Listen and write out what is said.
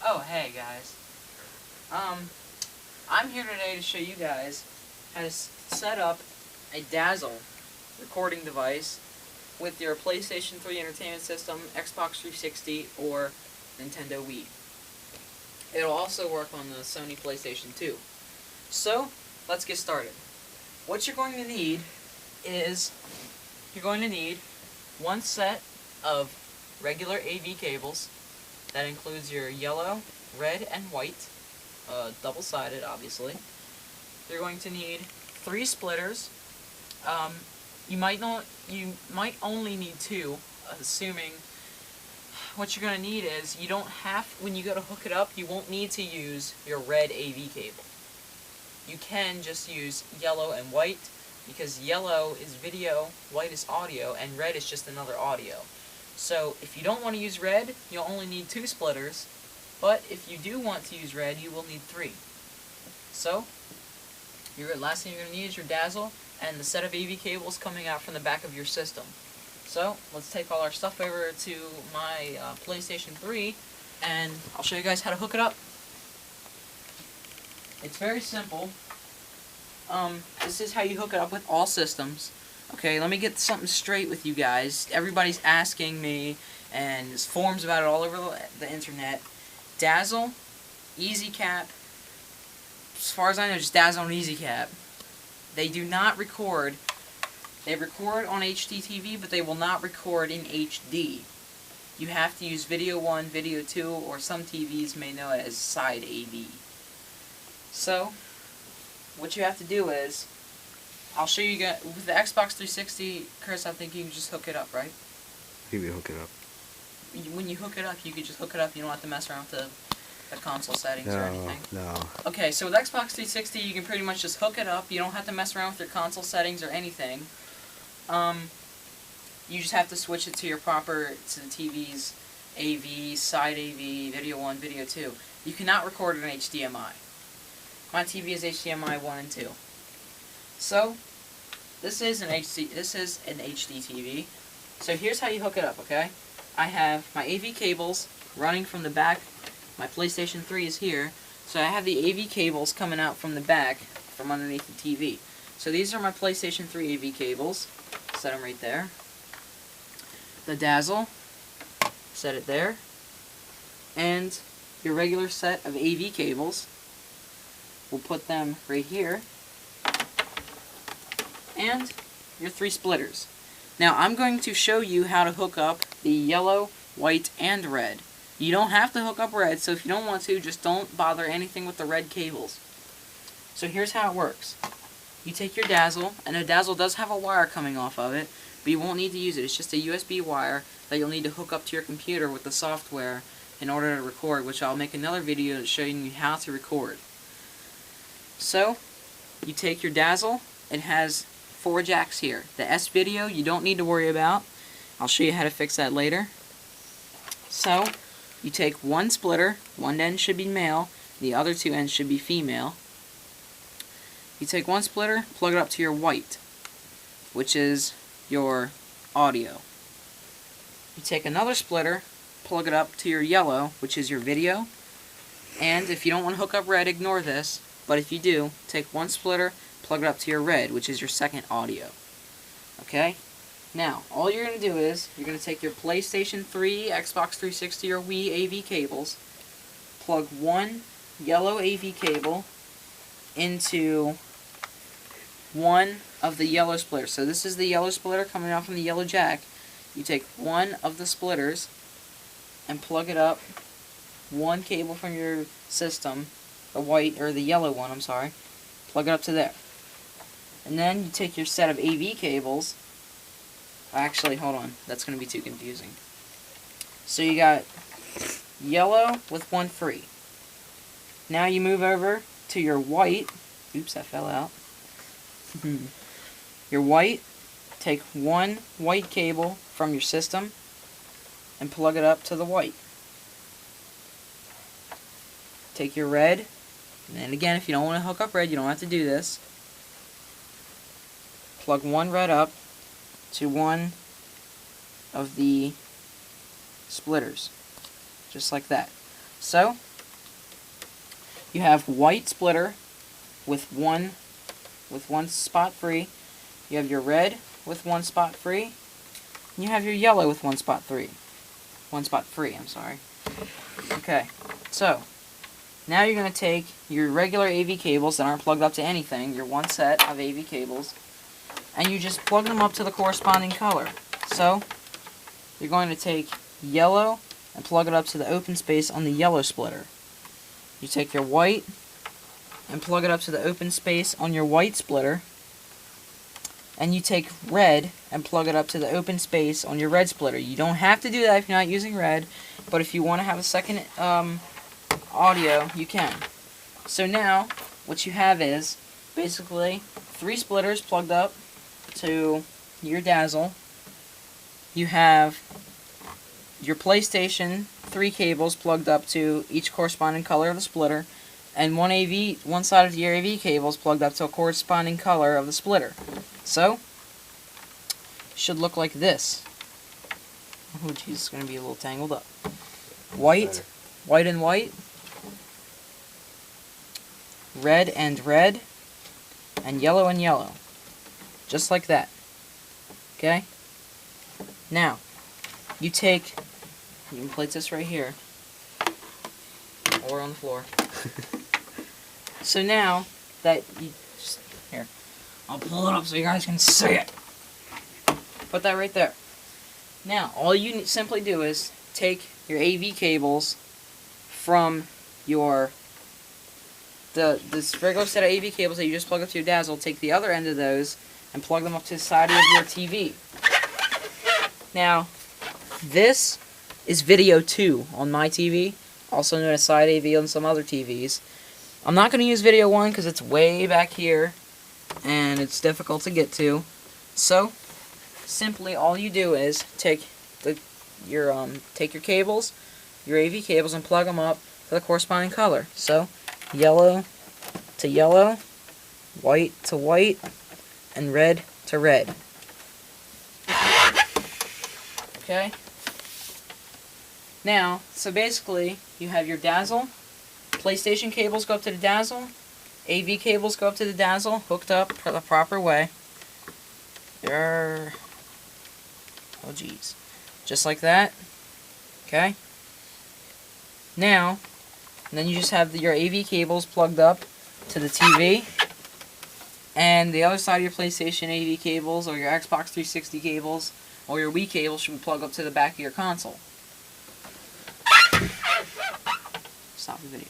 Oh, hey guys. I'm here today to show you guys how to set up a Dazzle recording device with your PlayStation 3 entertainment system, Xbox 360, or Nintendo Wii. It'll also work on the Sony PlayStation 2. So, let's get started. What you're going to need is, one set of regular AV cables. That includes your yellow, red, and white, double-sided, obviously. You're going to need 3 splitters. You might only need 2, assuming what you're going to need is when you go to hook it up, you won't need to use your red AV cable. You can just use yellow and white, because yellow is video, white is audio, and red is just another audio. So if you don't want to use red, you'll only need 2 splitters, but if you do want to use red, you will need 3. So, your last thing you're going to need is your Dazzle and the set of AV cables coming out from the back of your system. So, let's take all our stuff over to my PlayStation 3, and I'll show you guys how to hook it up. It's very simple. This is how you hook it up with all systems. Okay, let me get something straight with you guys. Everybody's asking me, and there's forums about it all over the internet. Dazzle, EasyCap, as far as I know, just Dazzle and EasyCap. They do not record. They record on HDTV, but they will not record in HD. You have to use Video 1, Video 2, or some TVs may know it as Side AV. So, what you have to do is, I'll show you guys, with the Xbox 360, Chris, I think you can just hook it up, right? You can hook it up. When you hook it up, you can just hook it up, you don't have to mess around with the console settings or anything. No. Okay, so with Xbox 360, you can pretty much just hook it up, you don't have to mess around with your console settings or anything. You just have to switch it to the TV's AV, Side AV, Video 1, Video 2. You cannot record it in HDMI. My TV is HDMI 1 and 2. So, this is an HD TV. So here's how you hook it up, okay? I have my AV cables running from the back. My PlayStation 3 is here. So I have the AV cables coming out from the back, from underneath the TV. So these are my PlayStation 3 AV cables. Set them right there. The Dazzle, set it there. And your regular set of AV cables, we'll put them right here. And your 3 splitters. Now I'm going to show you how to hook up the yellow, white, and red. You don't have to hook up red, so if you don't want to, just don't bother anything with the red cables. So here's how it works. You take your Dazzle, and the Dazzle does have a wire coming off of it, but you won't need to use it. It's just a USB wire that you'll need to hook up to your computer with the software in order to record, which I'll make another video showing you how to record. So, you take your Dazzle. It has 4 jacks here. The S-Video you don't need to worry about. I'll show you how to fix that later. So, you take 1 splitter, one end should be male, the other 2 ends should be female. You take 1 splitter, plug it up to your white, which is your audio. You take another splitter, plug it up to your yellow, which is your video. And if you don't want to hook up red, ignore this. But if you do, take 1 splitter, plug it up to your red, which is your second audio. Okay? Now, all you're going to do is, you're going to take your PlayStation 3, Xbox 360, or Wii AV cables, plug 1 yellow AV cable into one of the yellow splitters. So this is the yellow splitter coming out from the yellow jack. You take one of the splitters and plug it up, 1 cable from your system, the yellow one, I'm sorry, plug it up to there. And then you take your set of AV cables. Actually, hold on, that's going to be too confusing. So you got yellow with 1 free. Now you move over to your white. Oops, that fell out. Your white, take 1 white cable from your system and plug it up to the white. Take your red, and again, if you don't want to hook up red, you don't have to do this. Plug 1 red up to 1 of the splitters, just like that. So you have white splitter with one spot free. You have your red with one spot free. And you have your yellow with one spot free. I'm sorry. Okay, so now you're going to take your regular AV cables that aren't plugged up to anything, your one set of AV cables, and you just plug them up to the corresponding color. So you're going to take yellow and plug it up to the open space on the yellow splitter. You take your white and plug it up to the open space on your white splitter. And you take red and plug it up to the open space on your red splitter. You don't have to do that if you're not using red, but if you want to have a second audio, you can. So now, what you have is basically 3 splitters plugged up to your Dazzle. You have your PlayStation 3 cables plugged up to each corresponding color of the splitter, and one side of your AV cables plugged up to a corresponding color of the splitter. So, it should look like this. Oh jeez, it's going to be a little tangled up. White, white and white, red and red, and yellow. Just like that. Okay? Now, you can place this right here, or on the floor. So now that here, I'll pull it up so you guys can see it. Put that right there. Now, all you simply do is take your AV cables from this regular set of AV cables that you just plug up to your Dazzle, take the other end of those and plug them up to the side of your TV. Now, this is video 2 on my TV, also known as side AV on some other TVs. I'm not going to use video 1 because it's way back here and it's difficult to get to. So, simply all you do is take your cables, your AV cables, and plug them up to the corresponding color. So, yellow to yellow, white to white, and red to red. Okay? Now, so basically, you have your Dazzle, PlayStation cables go up to the Dazzle, AV cables go up to the Dazzle, hooked up the proper way. Oh geez. Just like that. Okay? Now, then you just have your AV cables plugged up to the TV, and the other side of your PlayStation AV cables, or your Xbox 360 cables, or your Wii cables should be plugged up to the back of your console. Stop the video.